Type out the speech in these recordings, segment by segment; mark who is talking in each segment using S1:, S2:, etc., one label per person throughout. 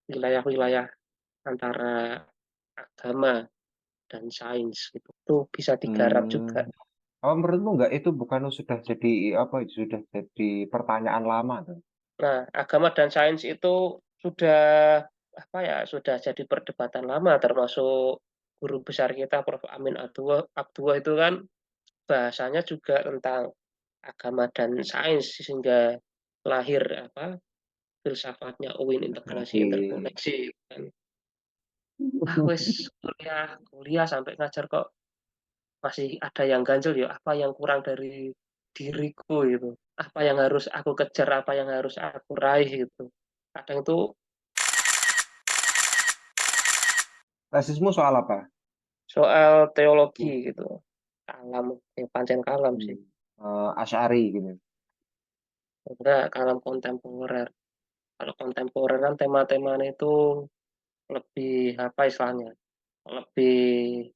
S1: wilayah-wilayah antara agama dan sains gitu. Itu bisa digarap juga.
S2: Hmm. Apa menurutmu nggak itu bukan sudah jadi apa sudah jadi pertanyaan lama tuh?
S1: Nah, agama dan sains itu sudah apa ya, sudah jadi perdebatan lama termasuk guru besar kita Prof. Amin Abdullah itu kan bahasanya juga tentang agama dan sains sehingga lahir apa filsafatnya UIN integrasi
S2: Integrasi.
S1: interkoneksi kan. Wah, wis kuliah kuliah sampai ngajar kok masih ada yang ganjel ya, apa yang kurang dari diriku gitu. Apa yang harus aku kejar, apa yang harus aku raih gitu. Kadang itu
S2: Tesismu soal apa?
S1: soal teologi gitu. Kalam, ya pancen kalam sih.
S2: Hmm. Asy'ari gitu.
S1: Enggak, kalam kontemporer. Kalau kontemporer kan tema-temanya itu lebih apa istilahnya? Lebih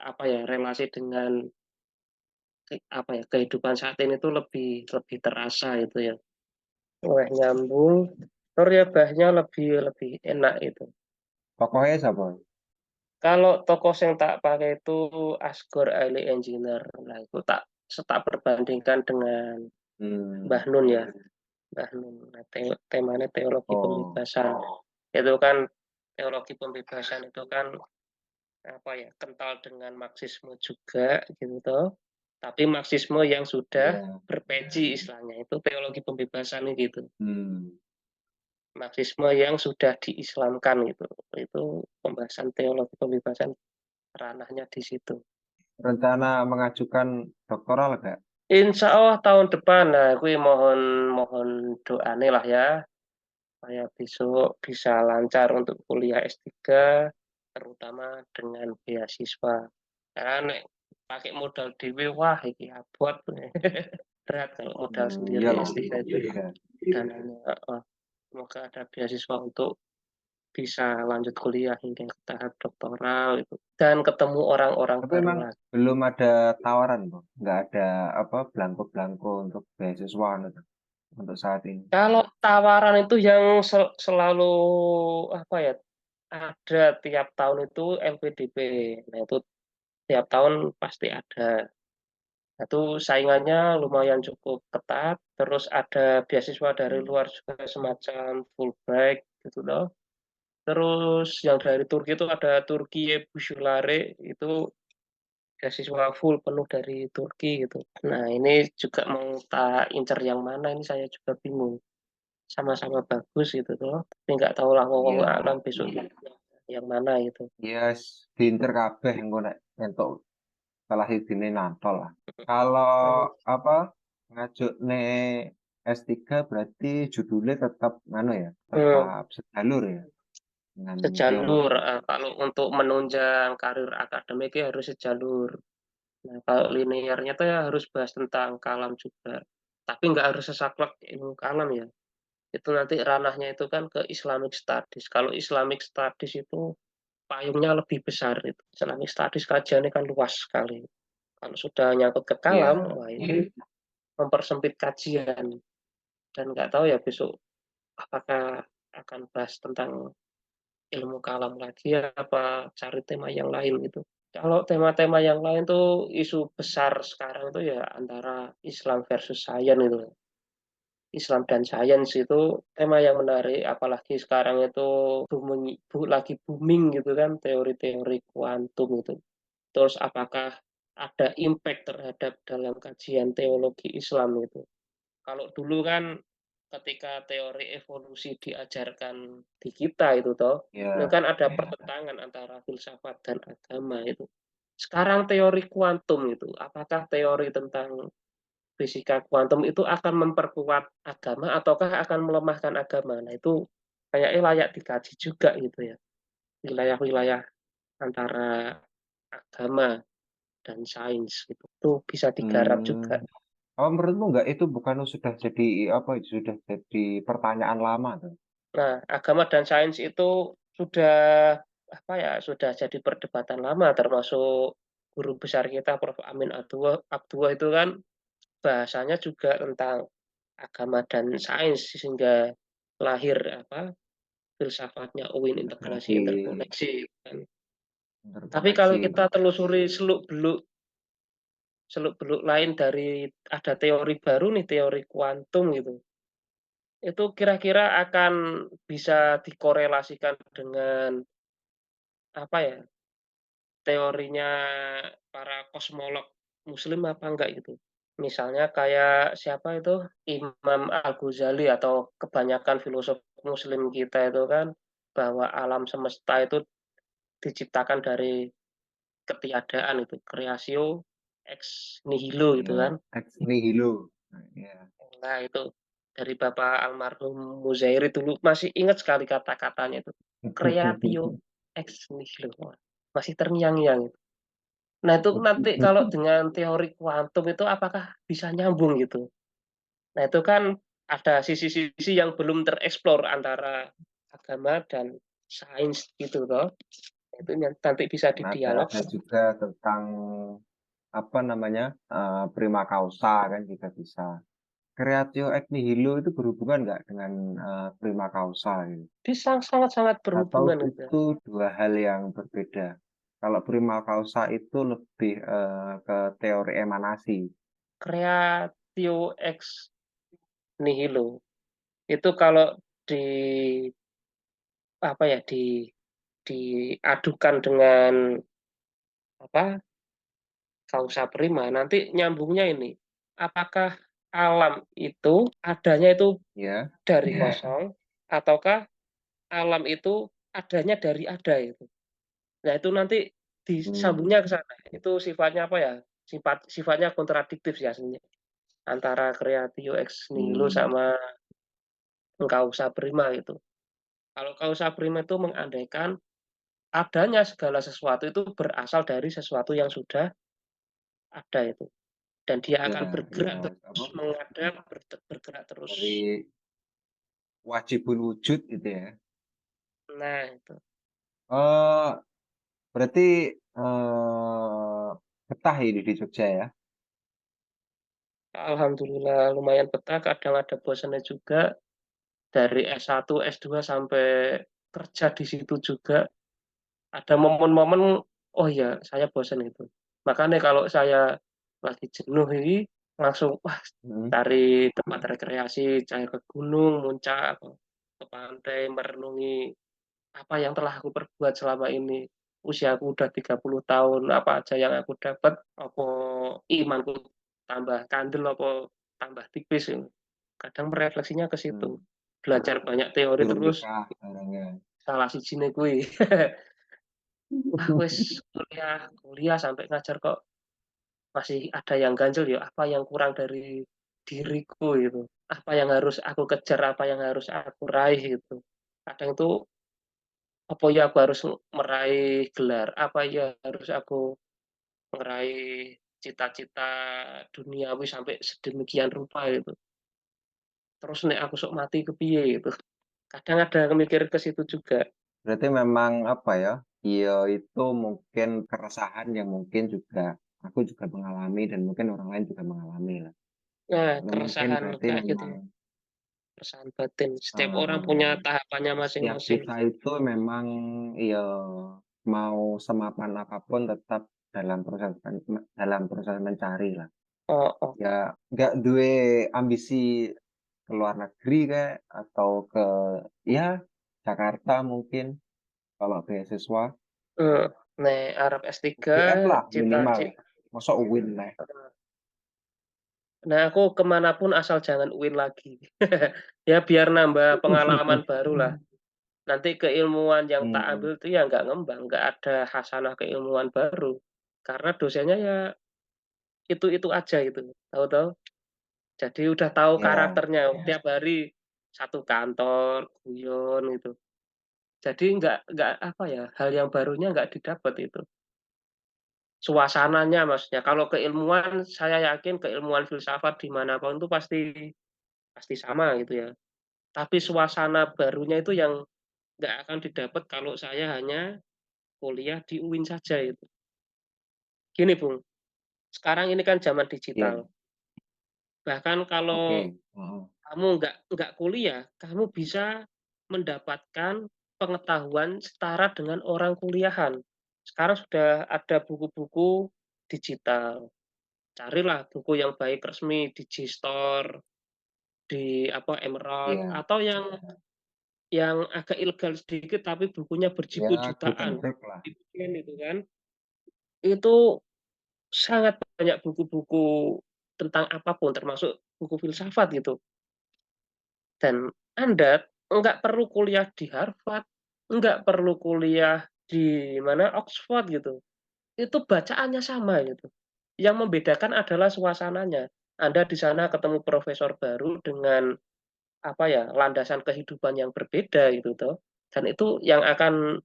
S1: apa ya, relasi dengan apa ya, kehidupan saat ini itu lebih lebih terasa itu ya. Wah, nyambung. Terus ya bahasnya lebih lebih enak itu.
S2: Tokohnya siapa?
S1: Kalau tokoh yang tak pakai itu Asgore Ali Engineer. Nah, itu tak perbandingkan dengan
S2: Hmm.
S1: Mbah Nun ya. Mbah Nun. Nah, temanya teologi
S2: Oh,
S1: pembebasan. Itu kan teologi pembebasan itu kan apa ya, kental dengan Marxisme juga gitu toh. Tapi Marxisme yang sudah
S2: iya.
S1: berpeci istilahnya itu teologi pembebasan gitu.
S2: Hmm.
S1: Marxisme yang sudah diislamkan gitu. Itu pembahasan teologi pembebasan ranahnya di situ.
S2: Rencana mengajukan doktoral gak?
S1: Insya Allah tahun depan, nah, gue mohon mohon doane lah ya, supaya besok bisa lancar untuk kuliah S3, terutama dengan beasiswa. Karena nek pakai modal dewe, wah iki abot. Berat kalau modal
S2: Hmm,
S1: sendiri
S2: iyalah.
S1: S3 itu.
S2: Iya.
S1: Dan semoga ada beasiswa untuk bisa lanjut kuliah hingga ke tahap doktoral itu. Dan ketemu orang-orang
S2: Tapi
S1: baru
S2: emang
S1: lagi.
S2: belum ada tawaran, Bro. Nggak ada apa belangko-belangko untuk beasiswa gitu, untuk saat ini.
S1: Kalau tawaran itu yang selalu apa ya, ada tiap tahun itu LPDP. Nah, itu tiap tahun pasti ada. Nah, itu saingannya lumayan cukup ketat. Terus ada beasiswa dari luar juga semacam Fulbright gitu loh. Terus yang dari Turki itu ada Turkiye Bushulare itu beasiswa full penuh dari Turki gitu. Nah, ini juga mau tak incer yang mana ini saya juga bingung. Sama-sama bagus gitu tuh. Tapi nggak tahu lah wong
S2: Iya.
S1: alam besok yang mana gitu.
S2: Yes, diincer kabeh engko nek entuk salah sijine nantol lah. Kalau
S1: Hmm.
S2: apa ngajuk S3 berarti judulnya tetap mana ya?
S1: Hmm.
S2: Tetap sejalur ya dengan
S1: Sejalur,
S2: teologi.
S1: kalau untuk menunjang karir akademik ya harus sejalur. Nah, kalau linearnya tuh ya harus bahas tentang kalam juga. Tapi nggak harus sesaklek ilmu kalam ya. Itu nanti ranahnya itu kan ke Islamic Studies. Kalau Islamic Studies itu payungnya lebih besar itu. Islamic Studies kajiannya kan luas sekali. Kalau sudah nyangkut ke kalam,
S2: Iya.
S1: wah ini mempersempit kajian. Dan nggak tahu ya besok apakah akan bahas tentang ilmu kalam lagi apa cari tema yang lain gitu. Kalau tema-tema yang lain tuh isu besar sekarang itu ya antara Islam versus Sains itu. Islam dan Sains itu tema yang menarik, apalagi sekarang itu lagi booming gitu kan teori-teori kuantum itu. Terus apakah ada impact terhadap dalam kajian teologi Islam itu? Kalau dulu kan ketika teori evolusi diajarkan di kita itu toh, itu
S2: Iya.
S1: kan ada pertentangan antara filsafat dan agama itu. Sekarang teori kuantum itu, apakah teori tentang fisika kuantum itu akan memperkuat agama ataukah akan melemahkan agama? Nah, itu kayaknya layak dikaji juga gitu ya. Wilayah-wilayah antara agama dan sains gitu. Itu bisa digarap juga.
S2: Hmm. Apa menurutmu nggak itu bukan sudah jadi apa sudah jadi pertanyaan lama tuh?
S1: Nah, agama dan sains itu sudah apa ya, sudah jadi perdebatan lama termasuk guru besar kita Prof. Amin Abdullah itu kan bahasanya juga tentang agama dan sains sehingga lahir apa filsafatnya UIN, integrasi
S2: integrasi,
S1: interkoneksi kan. Tapi kalau
S2: interkoneksi.
S1: kita telusuri seluk-beluk lain dari ada teori baru nih, teori kuantum gitu. Itu kira-kira akan bisa dikorelasikan dengan apa ya, teorinya para kosmolog muslim apa enggak gitu. Misalnya kayak siapa itu, Imam Al-Ghazali atau kebanyakan filosof muslim kita itu kan, bahwa alam semesta itu diciptakan dari ketiadaan itu, creatio ex nihilo gitu
S2: Ya,
S1: kan.
S2: ex nihilo. Nah, ya.
S1: Nah itu, dari Bapak almarhum Muzairi dulu masih ingat sekali kata-katanya itu, creatio ex nihilo, wah, masih terngiang-ngiang itu. Nah itu nanti kalau dengan teori kuantum itu apakah bisa nyambung gitu? Nah itu kan ada sisi-sisi yang belum tereksplor antara agama dan sains gitu loh. Itu nanti bisa
S2: Dan
S1: didialog.
S2: ada juga tentang apa namanya, prima causa kan juga bisa. Creatio ex nihilo itu berhubungan nggak dengan, prima causa gitu?
S1: Bisa sangat-sangat
S2: Atau
S1: berhubungan gitu.
S2: itu dua hal yang berbeda? Kalau prima causa itu lebih, ke teori emanasi.
S1: Creatio ex nihilo. Itu kalau di apa ya, diadukan dengan apa, causa prima, nanti nyambungnya ini, apakah alam itu adanya itu
S2: Ya?
S1: dari kosong, ataukah alam itu adanya dari ada itu. Nah itu nanti
S2: Mmm,
S1: disambungnya ke sana, itu sifatnya apa ya, sifatnya kontradiktif ya sebenarnya, antara creatio ex nihilo
S2: mmm,
S1: sama causa prima itu. Kalau causa prima itu mengandaikan adanya segala sesuatu itu berasal dari sesuatu yang sudah ada itu, dan dia
S2: ya
S1: akan
S2: ya,
S1: bergerak terus,
S2: apa,
S1: mengadap, bergerak terus.
S2: dari wajibul wujud gitu ya?
S1: Nah itu,
S2: Oh, berarti, betah ini di Jogja ya?
S1: alhamdulillah lumayan betah, kadang ada bosannya juga, dari S1, S2 sampai kerja di situ juga, ada momen-momen, "Oh ya saya bosan," itu. Makanya kalau saya lagi jenuh ini, langsung, wah
S2: Mhm,
S1: cari tempat rekreasi, cari ke gunung, muncak, ke pantai, merenungi apa yang telah aku perbuat selama ini. Usiaku udah 30 tahun, apa aja yang aku dapat, apa imanku tambah kandel, apa tambah tipis ini. Kadang refleksinya ke situ.
S2: mmm,
S1: Belajar banyak teori
S2: durung
S1: terus,
S2: nikah barangnya.
S1: salah sijine kuwi. Wah wis kuliah kuliah sampai ngajar kok masih ada yang ganjel ya, apa yang kurang dari diriku gitu. Apa yang harus aku kejar, apa yang harus aku raih gitu. Kadang itu, apa ya aku harus meraih gelar, apa ya harus aku meraih cita-cita duniawi sampai sedemikian rupa gitu. Terus nek aku sok mati kepiye gitu. Kadang ada mikir ke situ juga.
S2: Berarti memang apa ya, iya itu mungkin keresahan yang mungkin juga aku juga mengalami dan mungkin orang lain juga mengalami lah.
S1: Nah,
S2: Karena mungkin
S1: keresahan
S2: berarti
S1: kayak gitu,
S2: memang,
S1: keresahan batin. Setiap orang punya
S2: eee,
S1: tahapannya
S2: setiap
S1: masing-masing.
S2: kita itu memang iya mau semapan apapun tetap dalam proses mencari lah.
S1: Oh, oh.
S2: Ya nggak duwe ambisi ke luar negeri kek, atau ke ya Jakarta mungkin kalau beasiswa,
S1: Nek arep S3
S2: UGM lah minimal,
S1: cita-cita.
S2: mosok UIN neh.
S1: Nah, aku kemana pun asal jangan UIN lagi. Ya biar nambah pengalaman baru lah. Nanti keilmuan yang tak
S2: Mmm,
S1: ambil itu ya nggak ngembang, nggak ada hasanah keilmuan baru. Karena dosennya ya itu-itu aja gitu, tahu-tahu. Jadi udah tahu
S2: ya,
S1: karakternya, tiap hari satu kantor, guyon gitu. Jadi nggak apa ya, hal yang barunya nggak didapat itu. Suasananya maksudnya. Kalau keilmuan, saya yakin keilmuan filsafat di mana pun itu pasti pasti sama gitu ya. Tapi suasana barunya itu yang nggak akan didapat kalau saya hanya kuliah di UIN saja itu. Gini Bung, sekarang ini kan zaman digital.
S2: iya,
S1: Bahkan kalau
S2: oke, heeh,
S1: kamu nggak kuliah, kamu bisa mendapatkan pengetahuan setara dengan orang kuliahan. Sekarang sudah ada buku-buku digital. Carilah buku yang baik resmi di Gstore, di apa, Emerald,
S2: Iya,
S1: atau yang agak ilegal sedikit tapi bukunya
S2: ya
S1: berjiput jutaan.
S2: Gutenberg lah.
S1: Itu kan. Itu sangat banyak buku-buku tentang apapun termasuk buku filsafat gitu. Dan Anda nggak perlu kuliah di Harvard, nggak perlu kuliah di mana, Oxford gitu. Itu bacaannya sama gitu. Yang membedakan adalah suasananya. Anda di sana ketemu profesor baru dengan apa ya, landasan kehidupan yang berbeda gitu toh. Dan itu yang akan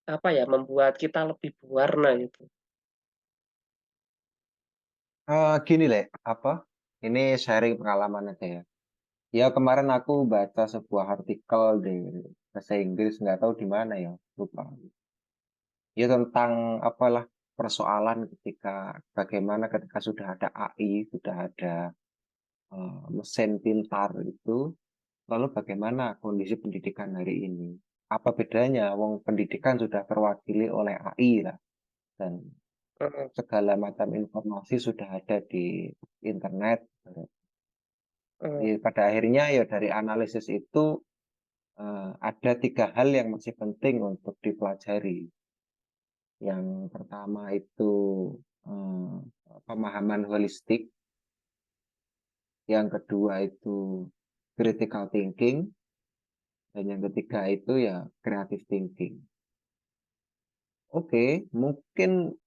S1: apa ya, membuat kita lebih berwarna gitu.
S2: Gini, Le, apa, ini sharing pengalaman aja ya. Ya kemarin aku baca sebuah artikel di bahasa Inggris, nggak tahu di mana ya, lupa. Ya tentang apalah persoalan ketika bagaimana ketika sudah ada AI, sudah ada mesin pintar itu, lalu bagaimana kondisi pendidikan hari ini? Apa bedanya? Wong pendidikan sudah terwakili oleh AI lah, dan
S1: Heeh,
S2: segala macam informasi sudah ada di internet.
S1: heeh,
S2: Jadi pada akhirnya ya dari analisis itu ada tiga hal yang masih penting untuk dipelajari. Yang pertama itu eh, pemahaman holistik, yang kedua itu critical thinking, dan yang ketiga itu ya creative thinking. Oke, mungkin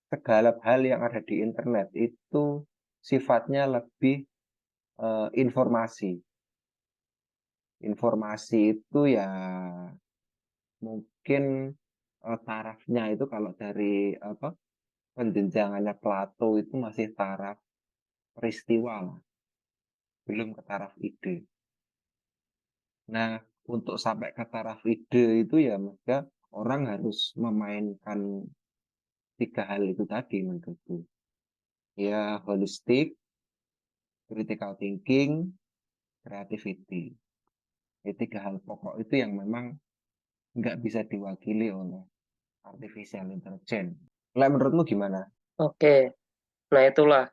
S2: segala hal yang ada di internet itu sifatnya lebih informasi. Informasi itu ya mungkin tarafnya itu kalau dari apa penjenjangannya Plato itu masih taraf peristiwa lah, belum ke taraf ide. Nah, untuk sampai ke taraf ide itu ya maka orang harus memainkan tiga hal itu tadi menurutku. Ya, holistik, critical thinking, creativity. Ini tiga hal pokok itu yang memang nggak bisa diwakili oleh artificial intelligence. Lah menurutmu gimana?
S1: oke. Nah itulah,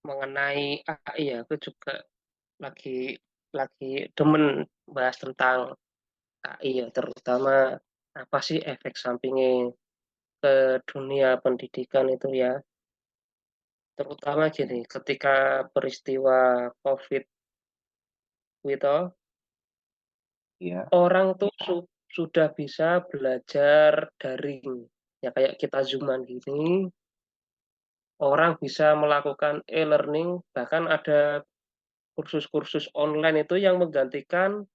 S1: mengenai AI ya, aku juga lagi lagi demen bahas tentang AI ya, terutama apa sih efek sampingnya ke dunia pendidikan itu ya. Terutama gini, ketika peristiwa COVID gitu,
S2: Ya,
S1: orang tuh sudah bisa belajar daring. Ya kayak kita Zoom-an gini, orang bisa melakukan e-learning, bahkan ada kursus-kursus online itu yang menggantikan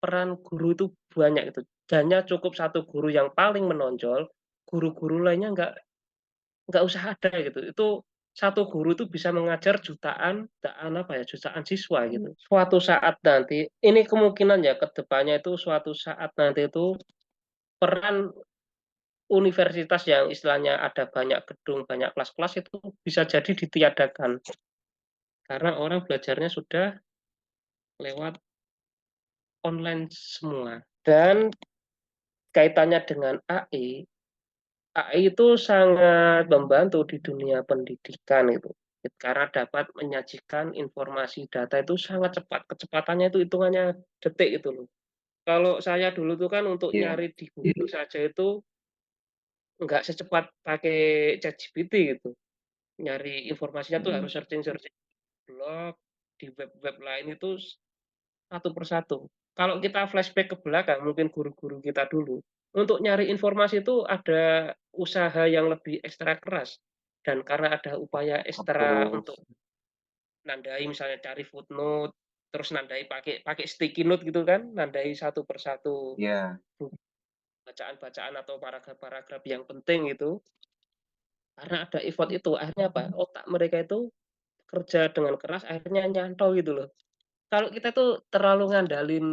S1: peran guru itu banyak itu. Hanya cukup satu guru yang paling menonjol, guru-guru lainnya nggak usah ada gitu. Itu satu guru itu bisa mengajar jutaan apa ya, jutaan siswa gitu. Suatu saat nanti, ini kemungkinan ya ke depannya itu suatu saat nanti itu peran universitas yang istilahnya ada banyak gedung, banyak kelas-kelas itu bisa jadi ditiadakan. Karena orang belajarnya sudah lewat online semua. Dan kaitannya dengan AI, AI itu sangat membantu di dunia pendidikan itu. Karena dapat menyajikan informasi data itu sangat cepat. Kecepatannya itu hitungannya detik itu loh. Kalau saya dulu tuh kan untuk
S2: iya.
S1: nyari di Google saja itu nggak secepat pakai ChatGPT gitu. Nyari informasinya tuh harus
S2: Mm.
S1: searching-searching blog, di web-web lain itu satu persatu. Kalau kita flashback ke belakang, mungkin guru-guru kita dulu, untuk nyari informasi itu ada usaha yang lebih ekstra keras. Dan karena ada upaya ekstra
S2: Betul.
S1: untuk nandai, misalnya cari footnote, terus nandai pakai pakai sticky note gitu kan, nandai satu persatu
S2: Ya,
S1: bacaan-bacaan atau paragraf-paragraf yang penting itu. Karena ada effort itu, akhirnya apa? Otak mereka itu kerja dengan keras, akhirnya nyantol gitu loh. Kalau kita tuh terlalu ngandalin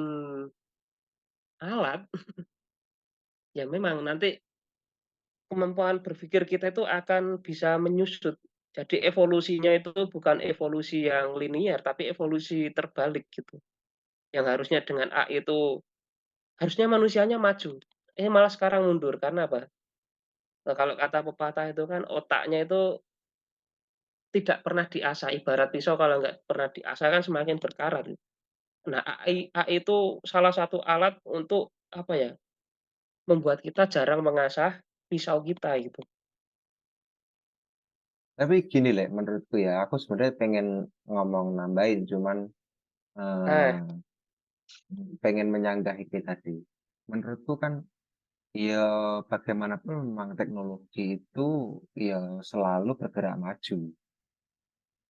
S1: alat, ya memang nanti kemampuan berpikir kita itu akan bisa menyusut. Jadi evolusinya itu bukan evolusi yang linier, tapi evolusi terbalik gitu. yang harusnya dengan AI itu harusnya manusianya maju, malah sekarang mundur karena apa? Kalau kata pepatah itu kan otaknya itu tidak pernah diasah, ibarat pisau kalau nggak pernah diasah kan semakin berkarat. Nah, AI itu salah satu alat untuk apa ya, membuat kita jarang mengasah pisau kita gitu.
S2: Tapi gini, Le, menurutku ya, aku sebenarnya pengen ngomong nambahin, cuman
S1: Nah,
S2: eh, pengen menyanggah itu tadi. Menurutku kan, ya bagaimanapun memang teknologi itu ya selalu bergerak maju.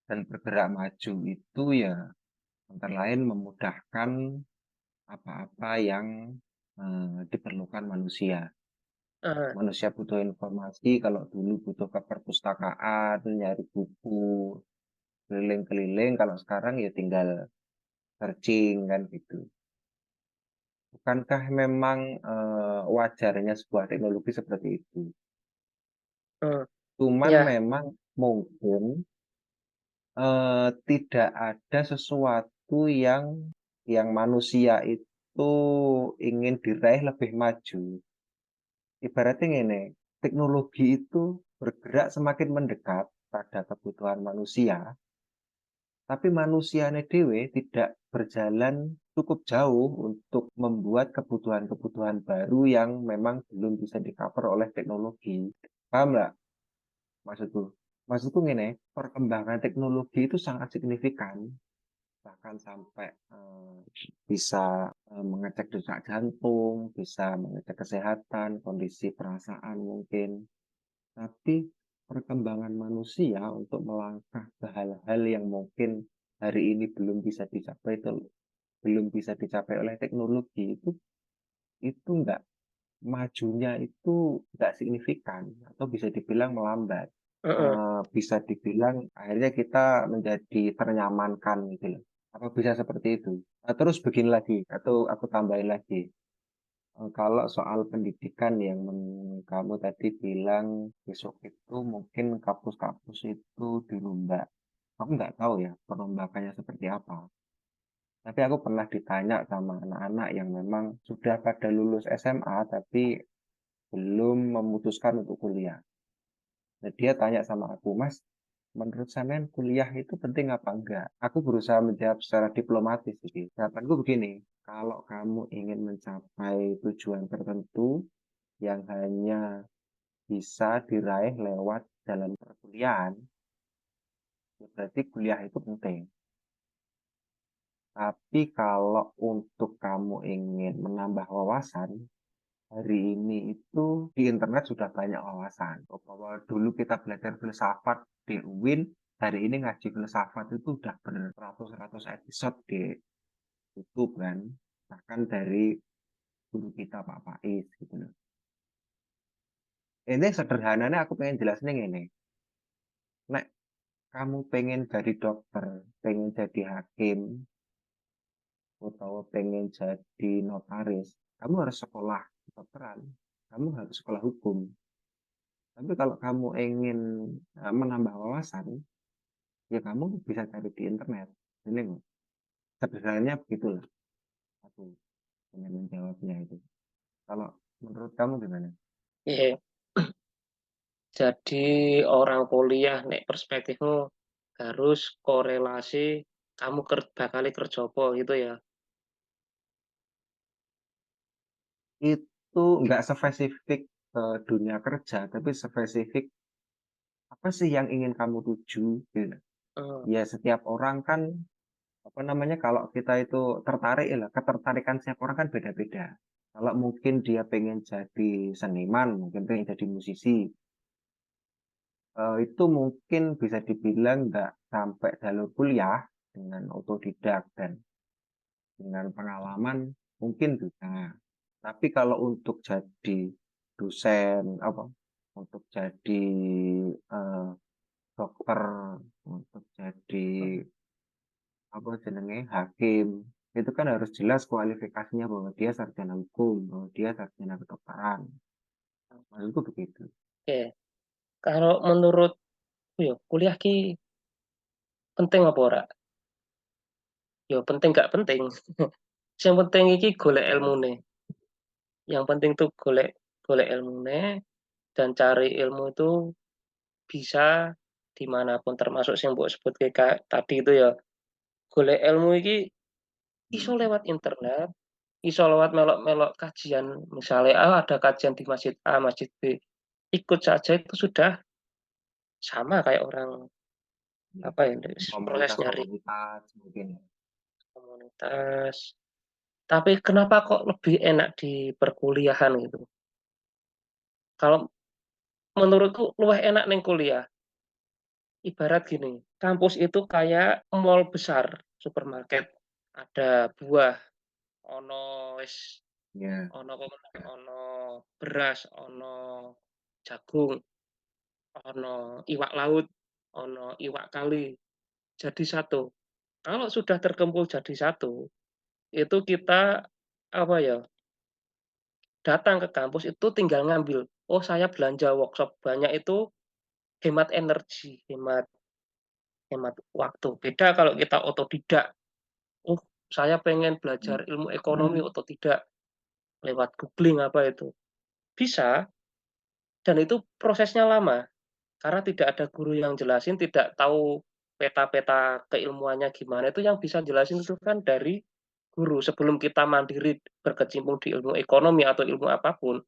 S2: Dan bergerak maju itu ya antara lain memudahkan apa-apa yang diperlukan manusia.
S1: heeh,
S2: Manusia butuh informasi, kalau dulu butuh ke perpustakaan, nyari buku, keliling-keliling, kalau sekarang ya tinggal searching kan gitu. Bukankah memang wajarnya sebuah teknologi seperti itu?
S1: heeh,
S2: Cuman
S1: iya,
S2: memang mungkin tidak ada sesuatu yang manusia itu ingin diraih lebih maju. Ibaratnya ngene, teknologi itu bergerak semakin mendekat pada kebutuhan manusia, tapi manusianya dewe tidak berjalan cukup jauh untuk membuat kebutuhan-kebutuhan baru yang memang belum bisa di-cover oleh teknologi. Paham nggak maksudku? Maksudku ngene, perkembangan teknologi itu sangat signifikan, bahkan sampai bisa mengecek detak jantung, bisa mengecek kesehatan, kondisi perasaan mungkin. Tapi perkembangan manusia untuk melangkah ke hal-hal yang mungkin hari ini belum bisa dicapai oleh teknologi itu enggak majunya itu enggak signifikan atau bisa dibilang melambat.
S1: heeh,
S2: Bisa dibilang akhirnya kita menjadi ternyamankan gitu loh. Apa bisa seperti itu? Terus begini lagi atau aku tambahin lagi. Kalau soal pendidikan yang kamu tadi bilang besok itu mungkin kampus-kampus itu dirombak. Aku nggak tahu ya perombakannya seperti apa. Tapi aku pernah ditanya sama anak-anak yang memang sudah pada lulus SMA tapi belum memutuskan untuk kuliah. Nah, dia tanya sama aku, Mas, menurut sampean kuliah itu penting apa enggak? Aku berusaha menjawab secara diplomatis. Jadi, jawabanku begini, kalau kamu ingin mencapai tujuan tertentu yang hanya bisa diraih lewat jalan perkuliahan, ya berarti kuliah itu penting. Tapi kalau untuk kamu ingin menambah wawasan, hari ini itu di internet sudah banyak wawasan. Bahwa dulu kita belajar filsafat di UIN, hari ini ngaji filsafat itu udah beratus-ratus episode di YouTube kan. Bahkan dari guru kita Pak Faiz gitu loh. Ini sederhananya aku pengen jelasin ini. Nek kamu pengen jadi dokter, pengen jadi hakim, atau pengen jadi notaris, kamu harus sekolah kedokteran, kamu harus sekolah hukum. Tapi kalau kamu ingin menambah wawasan, ya kamu bisa cari di internet. Ini sederhananya begitulah. Aku ingin menjawabnya itu. Kalau menurut kamu gimana?
S1: iya. Jadi orang kuliah nek perspektifmu harus korelasi kamu bakale kerja apa gitu ya?
S2: Itu nggak spesifik ke dunia kerja, tapi spesifik apa sih yang ingin kamu tuju? Gitu.
S1: Heeh,
S2: Ya setiap orang kan apa namanya kalau kita itu tertarik ya lah, ketertarikan setiap orang kan beda-beda. Kalau mungkin dia pengen jadi seniman, mungkin pengen jadi musisi, itu mungkin bisa dibilang nggak sampai jalur kuliah dengan otodidak dan dengan pengalaman mungkin bisa. Tapi kalau untuk jadi dosen apa, untuk jadi eh, dokter, untuk jadi apa jenenge hakim, itu kan harus jelas kualifikasinya bahwa dia sarjana hukum, bahwa dia sarjana kedokteran. Maksudku begitu.
S1: oke. Kalau menurutku ya kuliah ki penting apa ora? Ya penting gak penting. Sing penting iki golek ilmune, yang penting tuh golek golek ilmune dan cari ilmu itu bisa di mana pun, termasuk sing mbok sebutke tadi itu ya, golek ilmu iki iso
S2: Mhm.
S1: lewat internet, iso lewat melok-melok kajian, misalnya, ada kajian di masjid A, masjid B, ikut saja itu sudah sama kayak orang,
S2: Iya,
S1: apa ya, proses nyari
S2: komunitas-komunitas mungkin ya.
S1: komunitas. Tapi kenapa kok lebih enak di perkuliahan gitu? Kalau menurutku luwih enak ning kuliah. Ibarat gini, kampus itu kayak mall besar, supermarket. Ada buah, ono wis
S2: Iya,
S1: ono apa meneh, ono beras, ono jagung, ono iwak laut, ono iwak kali, jadi satu. Kalau sudah terkumpul jadi satu, itu kita, apa ya, datang ke kampus itu tinggal ngambil, "Oh, saya belanja workshop banyak," itu hemat energi, hemat hemat waktu. Beda kalau kita otodidak, "Oh, saya pengen
S2: mhm,
S1: belajar ilmu ekonomi," otodidak, lewat googling apa itu. Bisa, dan itu prosesnya lama, karena tidak ada guru yang jelasin, tidak tahu peta-peta keilmuannya gimana, itu yang bisa jelasin itu kan dari guru. Sebelum kita mandiri berkecimpung di ilmu ekonomi atau ilmu apapun,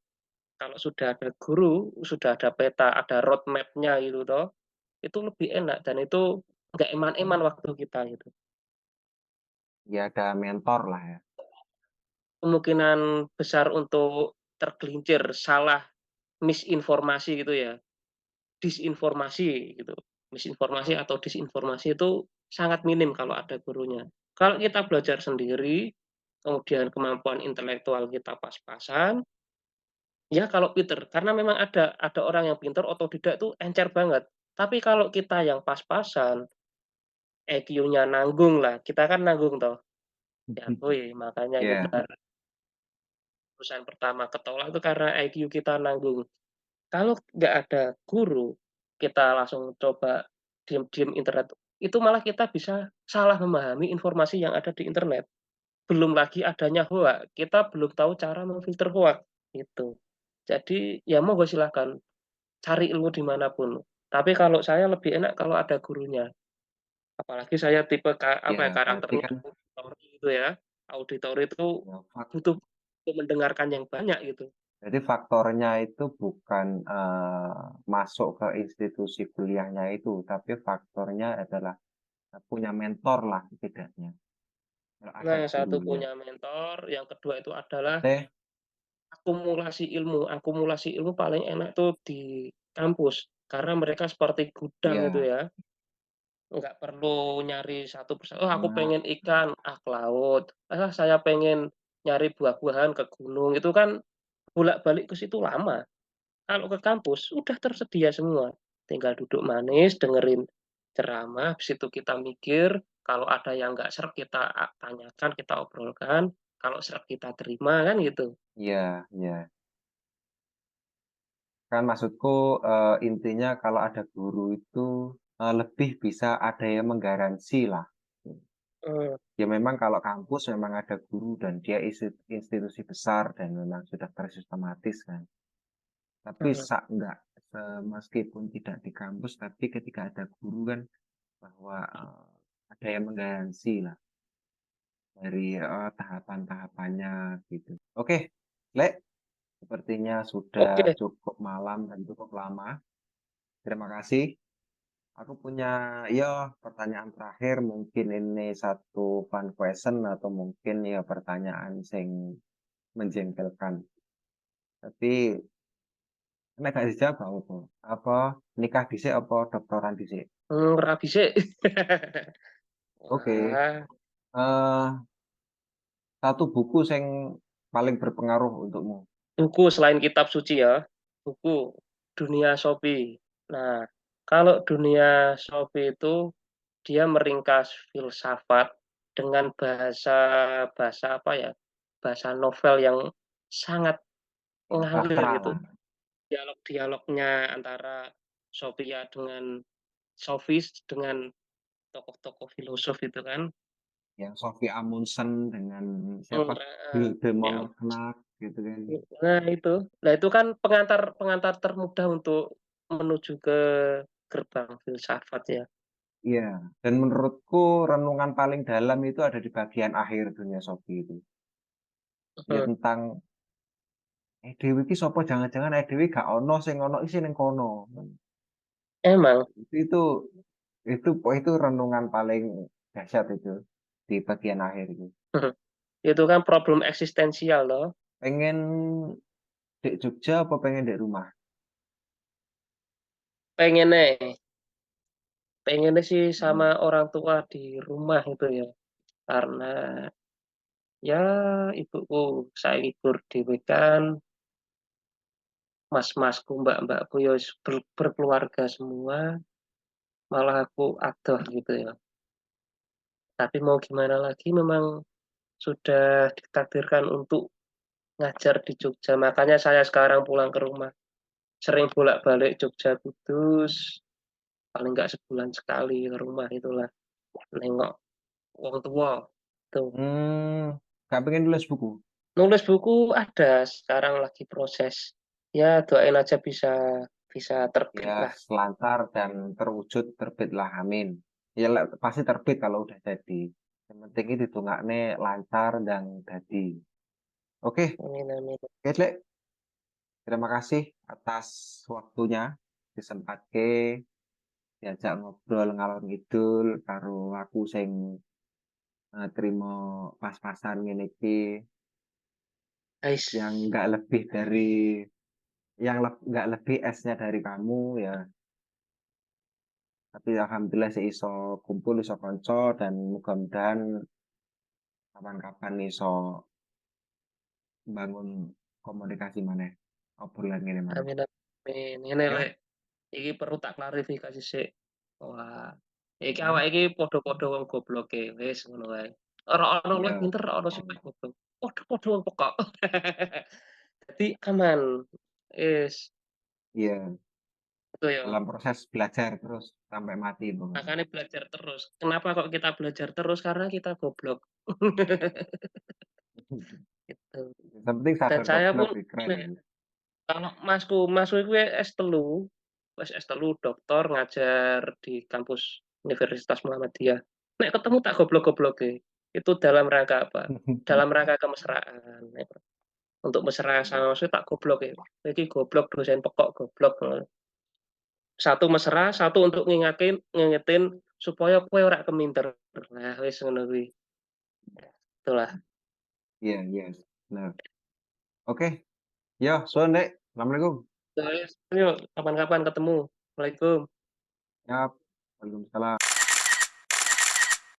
S1: kalau sudah ada guru, sudah ada peta, ada road map-nya gitu toh, itu lebih enak dan itu nggak eman-eman waktu kita gitu.
S2: ya ada mentor lah ya.
S1: Kemungkinan besar untuk tergelincir, salah, misinformasi gitu ya, disinformasi gitu. Misinformasi atau disinformasi itu sangat minim kalau ada gurunya. Kalau kita belajar sendiri, kemudian kemampuan intelektual kita pas-pasan, ya kalau pinter, karena memang ada orang yang pinter otodidak tuh encer banget. Tapi kalau kita yang pas-pasan, EQ-nya nanggung lah, kita kan nanggung toh, diakui, makanya itu
S2: Iya,
S1: benar, lulusan pertama ketolak itu karena IQ kita nanggung. Kalau nggak ada guru, kita langsung coba diam-diam internet, itu malah kita bisa salah memahami informasi yang ada di internet. Belum lagi adanya hoak, kita belum tahu cara memfilter hoak, gitu. Jadi, ya monggo silahkan cari ilmu di mana pun. Tapi kalau saya lebih enak kalau ada gurunya. Apalagi saya tipe apa
S2: iya,
S1: ya,
S2: berarti
S1: karakternya
S2: kan
S1: auditori gitu ya. Auditori itu
S2: ya
S1: butuh untuk mendengarkan yang banyak gitu.
S2: jadi faktornya itu bukan, masuk ke institusi kuliahnya itu, tapi faktornya adalah, punya mentor lah setidaknya, kalau ada
S1: Nah, satu
S2: gurunya.
S1: punya mentor, yang kedua itu adalah
S2: Berarti
S1: akumulasi ilmu. Akumulasi ilmu paling enak tuh di kampus, karena mereka seperti gudang itu
S2: iya,
S1: ya, nggak perlu nyari satu persatu, "Oh, aku
S2: nah,
S1: pengen ikan, ke laut. Ah, saya pengen nyari buah-buahan ke gunung." Itu kan bolak-balik ke situ lama. Kalau ke kampus udah tersedia semua, tinggal duduk manis, dengerin ceramah, habis itu kita mikir, kalau ada yang nggak sreg kita tanyakan, kita obrolkan, kalau sreg kita terima, kan gitu.
S2: iya, iya. Kan maksudku, intinya kalau ada guru itu, lebih bisa ada yang menggaransi lah.
S1: Mmm,
S2: Ya memang kalau kampus memang ada guru dan dia institusi besar dan memang sudah tersistematis kan. Tapi
S1: mhm,
S2: enggak, meskipun tidak di kampus, tapi ketika ada guru kan bahwa, ada yang menggaransi lah dari, tahapan-tahapannya gitu. Oke, Lek, sepertinya sudah
S1: oke,
S2: cukup malam dan cukup lama. Terima kasih. Aku punya, ya pertanyaan terakhir mungkin ini satu fun question atau mungkin ya pertanyaan sing menjengkelkan. Tapi nek gak dijawab gak apa-apa. Apa nikah dhisik apa doktoran dhisik?
S1: ora bisik.
S2: Oke.
S1: Wah,
S2: Eee, satu buku sing paling berpengaruh untukmu?
S1: buku selain kitab suci ya, buku Dunia Sophie. Nah, kalau Dunia Sophie itu dia meringkas filsafat dengan bahasa bahasa apa ya, bahasa novel yang sangat
S2: Ya
S1: ngalir
S2: sastra
S1: gitu.
S2: lah.
S1: Dialog-dialognya antara Sophia dengan Sophis dengan tokoh-tokoh filosof itu kan,
S2: yang Sophie Amundsen dengan siapa,
S1: heeh, ya,
S2: Voldemort Knack gitu kan.
S1: nah itu. Nah itu kan pengantar pengantar termudah untuk menuju ke gerbang filsafat ya.
S2: Iya, dan menurutku renungan paling dalam itu ada di bagian akhir Dunia Sophie itu. Ya
S1: Mhm,
S2: tentang, dhewe iki sapa, jangan-jangan dhewe gak ono, sing ono iki ning kono.
S1: emang,
S2: Itu itu renungan paling dahsyat itu, di bagian akhir itu.
S1: mhm, itu kan problem eksistensial loh.
S2: Pengen di Jogja apa pengen di rumah?
S1: Pengennya pengennya sih sama
S2: Mhm.
S1: orang tua di rumah itu ya, karena ya ibuku saiki dhewe kan, mas-masku, mbak-mbakku ya wis berkeluarga semua, malah aku adoh gitu ya. Tapi mau gimana lagi memang sudah ditakdirkan untuk ngajar di Jogja, makanya saya sekarang pulang ke rumah. Sering bolak-balik Jogja Kudus, paling nggak sebulan sekali ke rumah itulah, nengok wong tua, tuh.
S2: Gak pengen nulis buku?
S1: Nulis buku ada, sekarang lagi proses. Ya doain aja bisa bisa terbit
S2: Ya
S1: lah.
S2: selancar dan terwujud terbitlah, amin. Ya pasti terbit kalau udah jadi. Yang penting itu ditungakne lancar dan dadi. Oke,
S1: Amin amin.
S2: oke Lek. Terima kasih atas waktunya, disempatke diajak ngobrol ngalor ngidul karo aku sing, trimo pas-pasan ngene iki, yang
S1: Ais,
S2: nggak lebih esnya dari kamu ya, tapi alhamdulillah sih iso kumpul, iso konco, dan mudah-mudahan kapan-kapan iso bangun komunikasi maneh, obrolan ngene maneh.
S1: amin amin. Ngene
S2: Ya?
S1: Lek, iki perlu tak klarifikasi sik. Wah, iki
S2: Mhm.
S1: awake iki padha-padha wong gobloke, wis ngono wae. Ora ono luwih
S2: Iya,
S1: pinter, ora ono sing luwih goblok. Padha-padha wong pekok. Jadi aman, wis,
S2: iya,
S1: itu ya.
S2: dalam proses belajar terus sampai mati pokoknya.
S1: Makanya belajar terus. Kenapa kok kita belajar terus? Karena kita goblok. Gitu.
S2: Yang penting
S1: Dan
S2: sadar
S1: saya
S2: goblok
S1: pun
S2: sih, keren
S1: ini,
S2: itu.
S1: kalau masku iku S3, wis S3 doktor ngajar di kampus Universitas Muhammadiyah. Nek ketemu tak goblok-gobloke. Itu dalam rangka apa? Dalam rangka kemesraan. Untuk mesra sama maksudnya tak goblok ya. Iki goblok, dosen pekok goblok. Satu mesra, satu untuk ngingetin supaya kowe ora keminter. Nah, wis ngono kuwi. Itulah.
S2: Iya, iya, bener. Oke, yo suwun Dek, assalamualaikum.
S1: Yuk, kapan-kapan ketemu. Waalaikumsalam.
S2: Siap, waalaikumsalam.